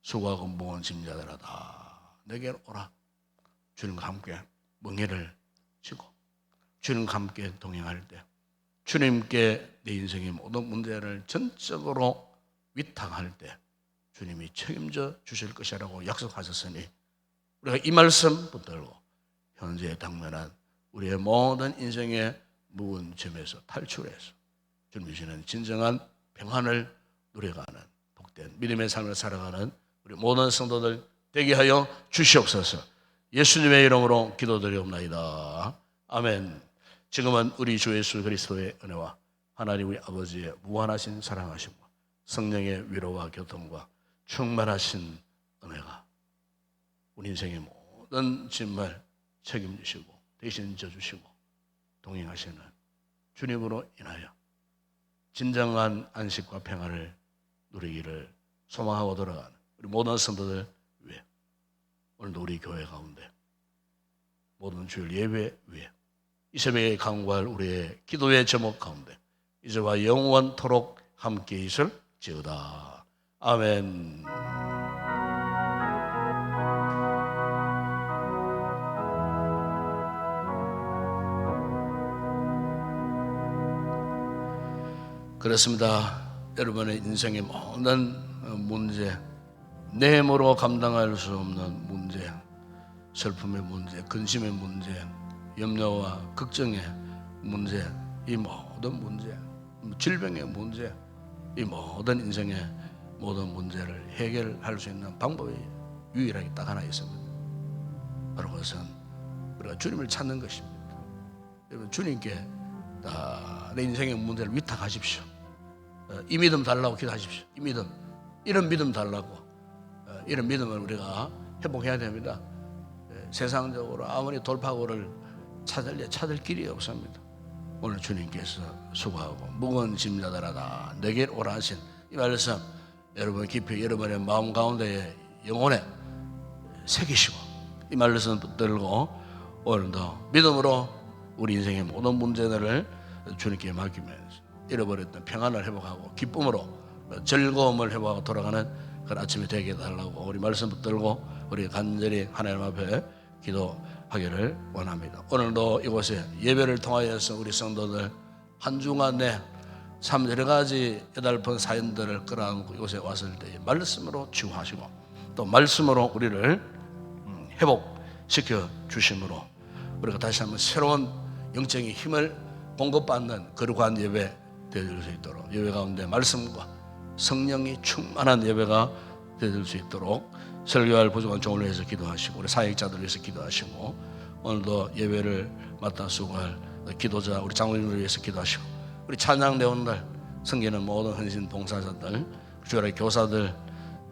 수고하고 무거운 짐자들아 다 내게로 오라. 주님과 함께 멍에를 지고 주님과 함께 동행할 때 주님께 내 인생의 모든 문제를 전적으로 위탁할 때 주님이 책임져 주실 것이라고 약속하셨으니 우리가 이 말씀 붙들고 현재 당면한 우리의 모든 인생의 무거운 점에서 탈출해서 주님 주시는 진정한 평안을 누려가는 복된 믿음의 삶을 살아가는 우리 모든 성도들 되게 하여 주시옵소서. 예수님의 이름으로 기도드리옵나이다. 아멘. 지금은 우리 주 예수 그리스도의 은혜와 하나님 우리 아버지의 무한하신 사랑하심과 성령의 위로와 교통과 충만하신 은혜가 우리 인생의 모든 짐을 책임지시고 대신 져주시고 동행하시는 주님으로 인하여 진정한 안식과 평안을 누리기를 소망하고 돌아가는 우리 모든 성도들 위해 오늘도 우리 교회 가운데 모든 주일 예배 위에 이 새벽에 강구할 우리의 기도의 제목 가운데 이제와 영원토록 함께 있을지어다. 아멘. 그렇습니다. 여러분의 인생의 모든 문제, 내 힘으로 감당할 수 없는 문제, 슬픔의 문제, 근심의 문제, 염려와 걱정의 문제, 이 모든 문제, 질병의 문제, 이 모든 인생의 모든 문제를 해결할 수 있는 방법이 유일하게 딱 하나 있습니다. 바로 그것은 우리가 주님을 찾는 것입니다. 여러분, 주님께 내 인생의 문제를 위탁하십시오. 이 믿음 달라고 기도하십시오. 이 믿음, 이런 믿음 달라고. 이런 믿음을 우리가 회복해야 됩니다. 세상적으로 아무리 돌파구를 찾을 길이 없습니다. 오늘 주님께서 수고하고 무거운 짐자들아 다 내게 오라 하신 이 말씀 여러분 깊이 여러분의 마음 가운데 영혼에 새기시고 이 말씀 붙들고 오늘도 믿음으로 우리 인생의 모든 문제들을 주님께 맡기면서 잃어버렸던 평안을 회복하고 기쁨으로 즐거움을 회복하고 돌아가는 그런 아침이 되게 해달라고 우리 말씀 붙들고 우리 간절히 하나님 앞에 기도하기를 원합니다. 오늘도 이곳에 예배를 통하여서 우리 성도들 한 주간 내 참 여러 가지 애달픈 사연들을 끌어안고 이곳에 왔을 때 말씀으로 치유하시고 또 말씀으로 우리를 회복시켜 주심으로 우리가 다시 한번 새로운 영적인 힘을 공급받는 거룩한 예배 되어질 수 있도록 예배 가운데 말씀과 성령이 충만한 예배가 되어질 수 있도록 설교할 부족한 종을 위해서 기도하시고 우리 사역자들을 위해서 기도하시고 오늘도 예배를 맡아 수고할 기도자 우리 장로님을 위해서 기도하시고 우리 찬양 내원들 섬기는 모든 헌신 봉사자들 주일의 교사들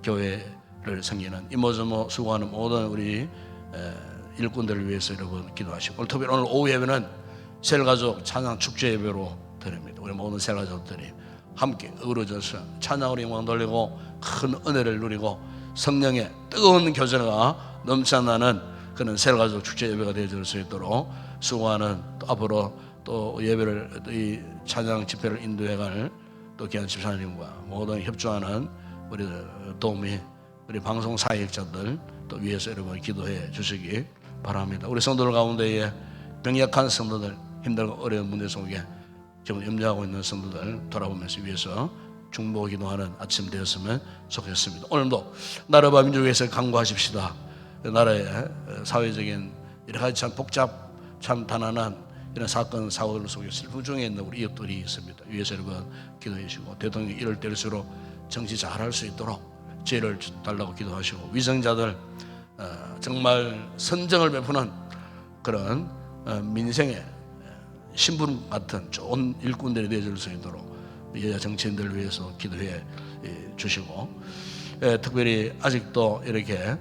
교회를 섬기는 이모저모 수고하는 모든 우리 일꾼들을 위해서 여러분 기도하시고 오늘 특별히 오늘 오후 예배는 셀가족 찬양 축제 예배로 드립니다. 우리 모든 셀가족들이 함께 어우러져서 찬양으로 영광 돌리고 큰 은혜를 누리고 성령의 뜨거운 교제가 넘쳐나는 그런 셀가족 축제 예배가 되어질 수 있도록 수고하는 또 앞으로 또 예배를 이 찬양 집회를 인도해갈 또 귀한 집사님과 모든 협조하는 우리 도우미 우리 방송 사역자들 또 위해서 여러분 기도해 주시기 바랍니다. 우리 성도들 가운데에 병약한 성도들 힘들고 어려운 문제 속에 지금 염려하고 있는 성도들 돌아보면서 위해서 중보 기도하는 아침 되었으면 좋겠습니다. 오늘도 나라와 민족을 위해서 간구하십시다. 나라의 사회적인 여러 가지 참 복잡 참 단안한 이런 사건 사고들 속에 슬픔 중에 있는 우리 이웃들이 있습니다. 위에서 여러분 기도해 주시고 대통령이 이럴 때일수록 정치 잘할 수 있도록 지혜를 달라고 기도하시고 위정자들 정말 선정을 베푸는 그런 민생의 신분 같은 좋은 일꾼들이 되어줄 수 있도록 여자 정치인들을 위해서 기도해 주시고 특별히 아직도 이렇게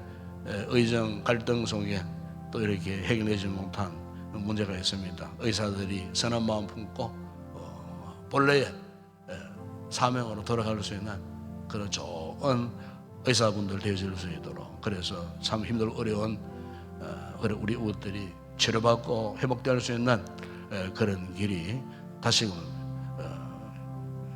의정 갈등 속에 또 이렇게 해결되지 못한 문제가 있습니다. 의사들이 선한 마음 품고 본래의 사명으로 돌아갈 수 있는 그런 좋은 의사분들 되어질 수 있도록 그래서 참 힘들고 어려운 우리 이웃들이 치료받고 회복될 수 있는 그런 길이 다시금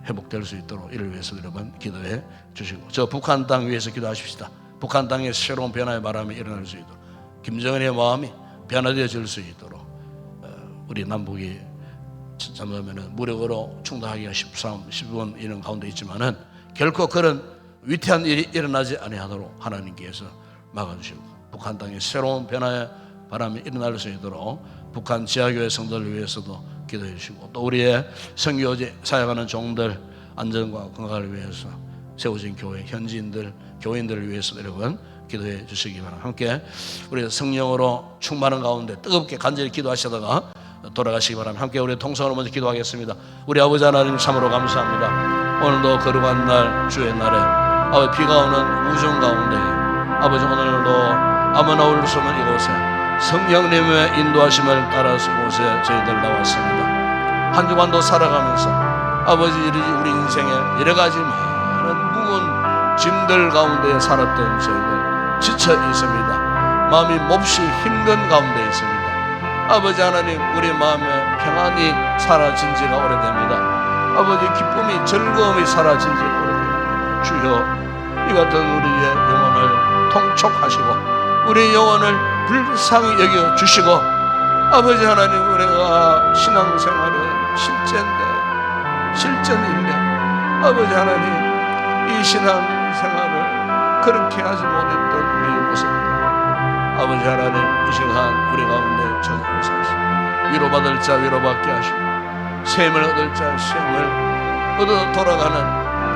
회복될 수 있도록 이를 위해서 여러분 기도해 주시고, 저 북한 땅 위해서 기도하십시다. 북한 땅에 새로운 변화의 바람이 일어날 수 있도록, 김정은의 마음이 변화되어질 수 있도록, 우리 남북이 잠깐만은 무력으로 충돌하기가 쉽은 이런 가운데 있지만은 결코 그런 위태한 일이 일어나지 아니하도록 하나님께서 막아주시고, 북한 땅에 새로운 변화의 바람이 일어날 수 있도록 북한 지하교회 성도를 위해서도 기도해 주시고, 또 우리의 선교제 사역하는 종들 안전과 건강을 위해서 세워진 교회 현지인들 교인들을 위해서 여러분 기도해 주시기 바랍니다. 함께 우리 성령으로 충만한 가운데 뜨겁게 간절히 기도하시다가 돌아가시기 바랍니다. 함께 우리 통성으로 먼저 기도하겠습니다. 우리 아버지 하나님 참으로 감사합니다. 오늘도 거룩한 날 주의 날에 아버지 비가 오는 우정 가운데 아버지 오늘도 아무나 올 수 없는 이곳에 성령님의 인도하심을 따라서 이곳에 저희들 나왔습니다. 한 주간도 살아가면서 아버지 우리 인생에 여러 가지 많은 무거운 짐들 가운데 살았던 저희들 지쳐 있습니다. 마음이 몹시 힘든 가운데 있습니다. 아버지 하나님, 우리 마음에 평안이 사라진 지가 오래됩니다. 아버지 기쁨이 즐거움이 사라진 지가 오래됩니다. 주여 이 같은 우리의 영혼을 통촉하시고 우리의 영혼을 불쌍히 여겨주시고, 아버지 하나님, 우리가 신앙생활은 실전인데 아버지 하나님, 이 신앙생활을 그렇게 하지 못했던 우리의 모습입니다. 아버지 하나님, 이 시간 우리 가운데 전하옵소서. 위로받을 자 위로받게 하시고 셈을 얻을 자 셈을 얻어 돌아가는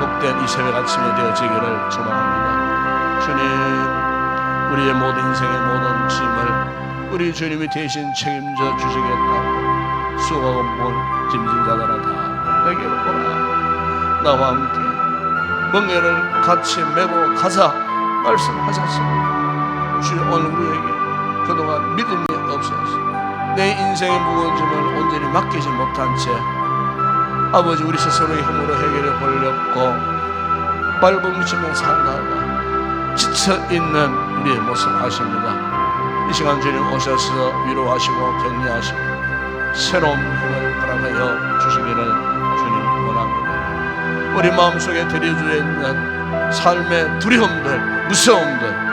복된 이 새벽 아침이 되어지기를 소망합니다. 주님, 우리의 모든 인생의 모든 짐을 우리 주님이 대신 책임져 주시겠다고 수고하고 온 짐진 자들아 다 내게로 오라. 나와 함께 멍에를 같이 메고 가자 말씀하셨습니다. 주여, 오늘 우리에게 그동안 믿음이 없어서 내 인생의 무거운 짐을 온전히 맡기지 못한 채 아버지 우리 스스로의 힘으로 해결해 보려고 발버둥치며 살다가 지쳐있는 우리의 모습 아십니다. 이 시간 주님 오셔서 위로하시고 격려하시고 새로운 힘을 허락하여 주시기를 주님 원합니다. 우리 마음속에 들여주어 있는 삶의 두려움들, 무서움들,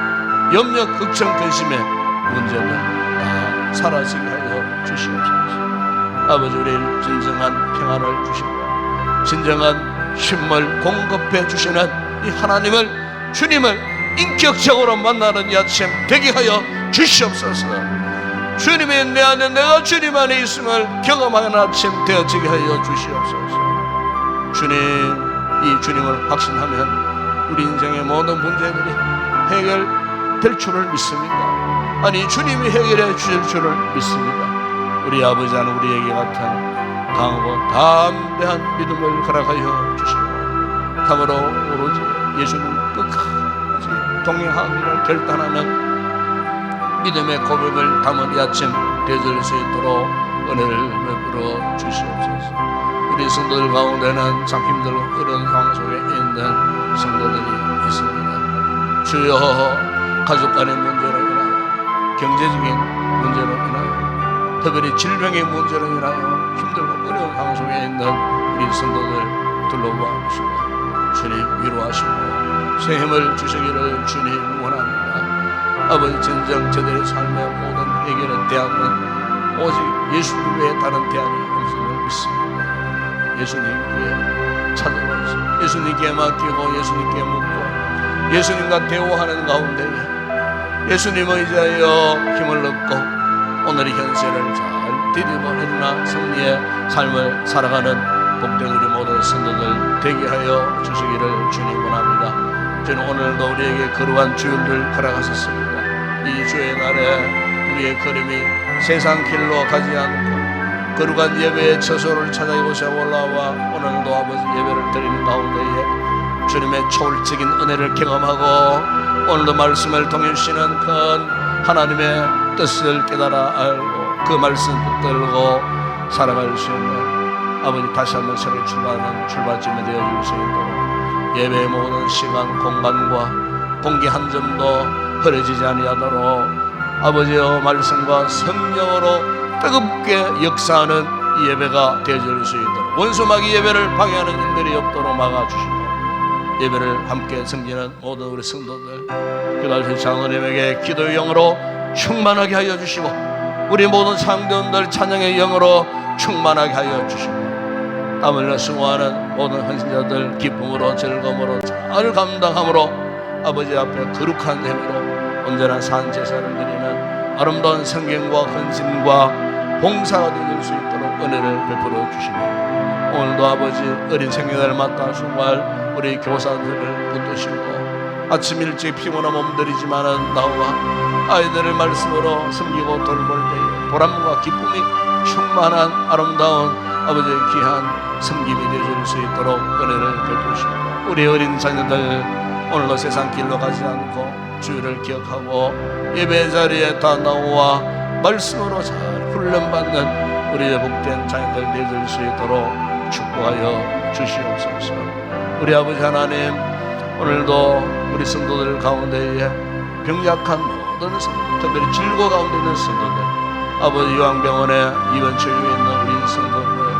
염려, 걱정, 근심의 문제들 다 사라지게 하여 주시옵소서. 아버지, 우리를 진정한 평안을 주시고 진정한 힘을 공급해 주시는 이 하나님을, 주님을 인격적으로 만나는 이 아침 되게 하여 주시옵소서. 주님이 내 안에, 내가 주님 안에 있음을 경험하는 아침 되어지게 하여 주시옵소서. 주님, 이 주님을 확신하면 우리 인생의 모든 문제들이 해결될 줄을 믿습니다. 아니, 주님이 해결해 주실 줄을 믿습니다. 우리 아버지 하나님, 우리에게 같은 강하고 담대한 믿음을 허락하여 주시고 참으로 오로지 예수님 끝까지 동행하기를 결단하는 믿음의 고백을 담은 이 아침 되어질 수 있도록 은혜를 베풀어 주시옵소서. 우리 성도들 가운데는 참 힘들고 그런 상황 속에 있는 성도들이 있습니다. 주여, 가족 간의 문제로 인하여, 경제적인 문제로 인하여, 특별히 질병의 문제로 인하여 힘들고 어려운 상황 속에 있는 우리 성도들 둘러봐 주시고 주님 위로하시고 새 힘을 주시기를 주님 원합니다. 아버지, 진정 저들의 삶의 모든 해결의 대안은 오직 예수님 외에 다른 대안이 없음을 믿습니다. 예수님께 찾아와서 예수님께 맡기고 예수님께 묻고 예수님과 대화하는 가운데에 예수님을 의지하여 힘을 얻고 오늘의 현세를 잘 디디고 일어나 승리의 삶을 살아가는 복된 우리 모든 성도들 되게 하여 주시기를 주님 원합니다. 저는 오늘도 우리에게 거룩한 주일을 허락하셨습니다. 이 주의 날에 우리의 걸음이 세상 길로 가지 않고 거룩한 예배의 처소를 찾아 이곳에 올라와 오늘도 아버지 예배를 드리는 가운데에 주님의 초월적인 은혜를 경험하고 오늘도 말씀을 통해 주시는 큰 하나님의 뜻을 깨달아 알고 그 말씀 붙들고 살아갈 수 있는 아버지 다시 한번 새로 출발하는 출발점이 되어줄 수 있도록 예배의 모든 시간 공간과 공기 한 점도 흐려지지 아니하도록 아버지의 말씀과 성령으로 뜨겁게 역사하는 이 예배가 되어질 수 있도록, 원수마귀 예배를 방해하는 인들이 없도록 막아주시고, 예배를 함께 섬기는 모든 우리 성도들, 기도하신 장로님에게 기도의 영으로 충만하게 하여 주시고, 우리 모든 상대원들 찬양의 영으로 충만하게 하여 주시고, 땀 흘려 수고하는 모든 헌신자들 기쁨으로 즐거움으로 잘 감당함으로 아버지 앞에 거룩한 힘으로 언제나 산 제사를 드리는 아름다운 성경과 헌신과 봉사가 되어질 수 있도록 은혜를 베풀어 주시고, 오늘도 아버지 어린 생일을 맞다 수고할 우리 교사들을 붙드시고, 아침 일찍 피곤한 몸들이지만은 나와 아이들을 말씀으로 섬기고 돌볼 때에 보람과 기쁨이 충만한 아름다운 아버지의 귀한 섬김이 되어질 수 있도록 은혜를 베푸시고, 우리 어린 자녀들 오늘도 세상 길로 가지 않고 주의를 기억하고 예배 자리에 다 나와 말씀으로 잘 훈련받는 우리의 복된 자녀들 되어질 수 있도록 축복하여 주시옵소서. 우리 아버지 하나님, 오늘도 우리 성도들 가운데에 병약한 모든 성도들, 특별히 질고 가운데 있는 성도들, 아버지 요양병원에 입원 치유에 있는 우리 성도들,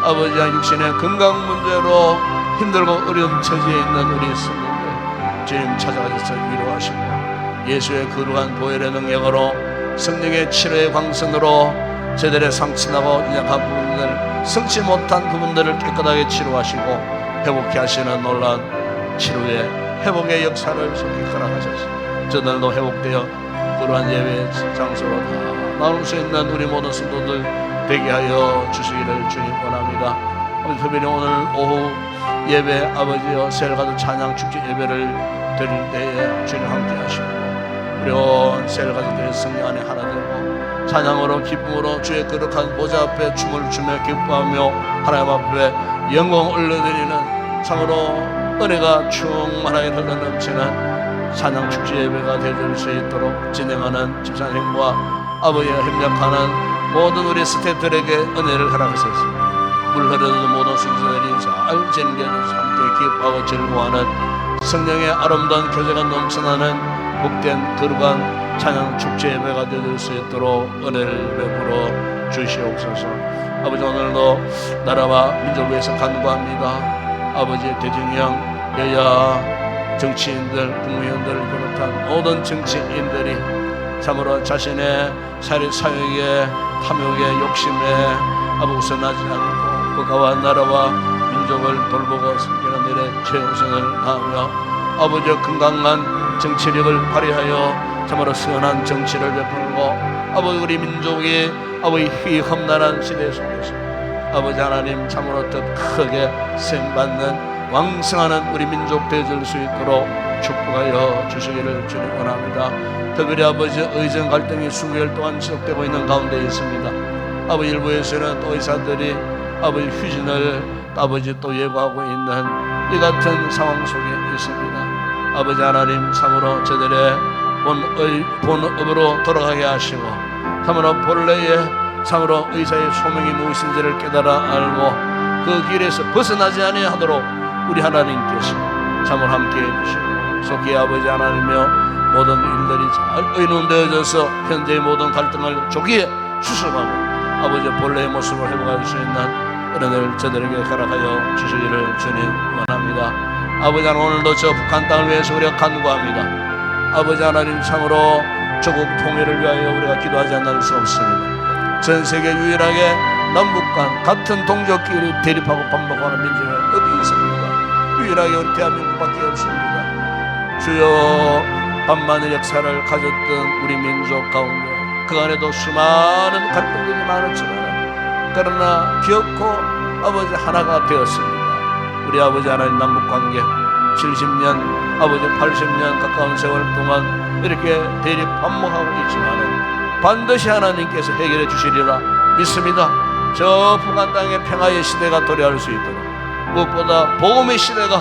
아버지와 육신의 건강 문제로 힘들고 어려운 처지에 있는 우리 성도들 주님 찾아가셔서 위로하시고, 예수의 거룩한 보혈의 능력으로 성령의 치료의 광선으로 저들의 상처나고 연약한 부분들, 성치 못한 부분들을 깨끗하게 치료하시고 회복케 하시는 놀라운 치료의 회복의 역사를 속히 허락하셔서 저들도 회복되어 그러한 예배 장소로 다 나올 수 있는 우리 모든 성도들 되게 하여 주시기를 주님 원합니다. 아버지, 특별히 오늘 오후 예배 아버지여 세일가족 찬양 축제 예배를 드릴 때에 주님 함께 하시고, 우리 온 세일가족들의 성령 안에 하나 되고 찬양으로 기쁨으로 주의 거룩한 보좌 앞에 춤을 추며 기뻐하며 하나님 앞에 영광 올려드리는 참으로 은혜가 충만하게 흘러넘치는 찬양 축제 예배가 되어질 수 있도록 진행하는 집사님과 아버지와 협력하는 모든 우리 스태프들에게 은혜를 허락하소서. 물 흐르는 모든 순서들이 잘 진행되어서 함께 기뻐하고 즐거워하는 성령의 아름다운 교제가 넘쳐나는 복된 거룩한 찬양 축제 예배가 되어질 수 있도록 은혜를 베풀어 주시옵소서. 아버지, 오늘도 나라와 민족을 위해서 간구합니다. 아버지, 대통령, 여야, 정치인들, 국무위원들을 비롯한 모든 정치인들이 참으로 자신의 사회의 탐욕의 욕심에 아버지 우선하지 않고 국가와 나라와 민족을 돌보고 섬기는 일에 최우선을 다하며 아버지의 건강한 정치력을 발휘하여 참으로 선한 정치를 베풀고 아버지 우리 민족이 아버지 휘험난한 시대 속에서 아버지 하나님 참으로 더 크게 쓰임받는 왕성하는 우리 민족 되어질 수 있도록 축복하여 주시기를 주님 원합니다. 특별히 아버지 의정 갈등이 수개월 동안 지속되고 있는 가운데 있습니다. 아버지 일부에서는 또 의사들이 아버지 휴진을 아버지 또 예고하고 있는 이 같은 상황 속에 있습니다. 아버지 하나님 참으로 저들의 본업으로 돌아가게 하시고 참으로 본래의 참으로 의사의 소명이 무엇인지를 깨달아 알고 그 길에서 벗어나지 아니하도록 우리 하나님께서 참으로 함께해 주시고 속히 아버지 하나님이여 모든 일들이 잘 의논되어져서 현재의 모든 갈등을 조기에 수습하고 아버지 본래의 모습을 회복할 수 있는 은혜를 저들에게 허락하여 주시기를 주님 원합니다. 아버지 하나님, 오늘도 저 북한 땅을 위해서 우리가 간구합니다. 아버지 하나님, 참으로 조국 통일을 위하여 우리가 기도하지 않을 수 없습니다. 전 세계 유일하게 남북 간 같은 동족끼리 대립하고 반복하는 민족이 어디 있습니까? 유일하게 우리 대한민국밖에 없습니다. 주여, 반만의 역사를 가졌던 우리 민족 가운데 그 안에도 수많은 갈등들이 많았지만 그러나 기어코 아버지 하나가 되었습니다. 우리 아버지 하나님 남북관계 70년 아버지 80년 가까운 세월 동안 이렇게 대립 반복하고 있지만은 반드시 하나님께서 해결해 주시리라 믿습니다. 저 북한 땅의 평화의 시대가 도래할 수 있도록 무엇보다 복음의 시대가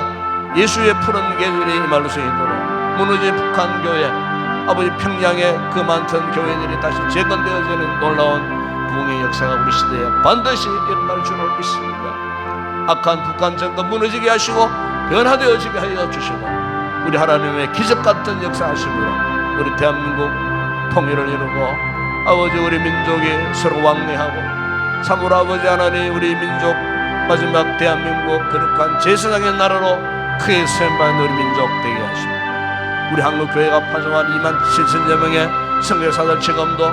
예수의 푸른 계절이 임할 수 있도록 무너진 북한 교회 아버지 평양의 그 많던 교회들이 다시 재건되어지는 놀라운 부흥의 역사가 우리 시대에 반드시 일어날 줄을 믿습니다. 악한 북한 정권 무너지게 하시고 변화되어지게 하여 주시고 우리 하나님의 기적같은 역사하심으로 우리 대한민국 통일을 이루고 아버지 우리 민족이 서로 왕래하고 참으로 아버지 하나님 우리 민족 마지막 대한민국 거룩한 제사장의 나라로 크게 세움받는 우리 민족 되게 하시고 우리 한국교회가 파송한 2만 7천여 명의 선교사들 지금도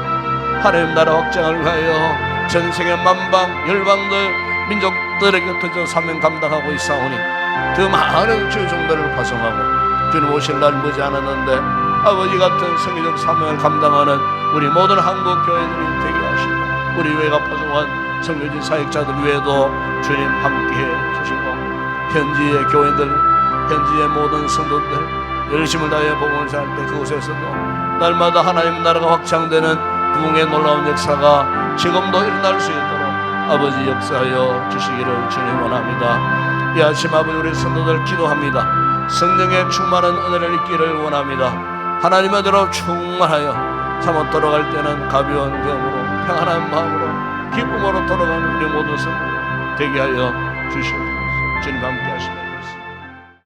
하나님 나라 확장을 위하여 전세계 만방 열방들 민족들의 곁에서 사명 감당하고 있사오니 더 많은 주의 종들을 파송하고 주님 오실 날 머지 않았는데 아버지 같은 성교적 사명을 감당하는 우리 모든 한국 교회들이 되게 하시고 우리 교회가 파송한 선교지 사역자들 외에도 주님 함께해 주시고 현지의 교회들 현지의 모든 성도들 열심을 다해 복음을 전할 때 그곳에서도 날마다 하나님 나라가 확장되는 부흥의 놀라운 역사가 지금도 일어날 수 있도록 아버지 역사하여 주시기를 주님 원합니다. 이 아침 아버지 우리 성도들 기도합니다. 성령의 충만한 은혜를 입기를 원합니다. 하나님의 대로 충만하여 참아 돌아갈 때는 가벼운 마음으로 평안한 마음으로 기쁨으로 돌아가는 우리 모든 성도 되게 하여 주시옵소서. 주님 함께 하시면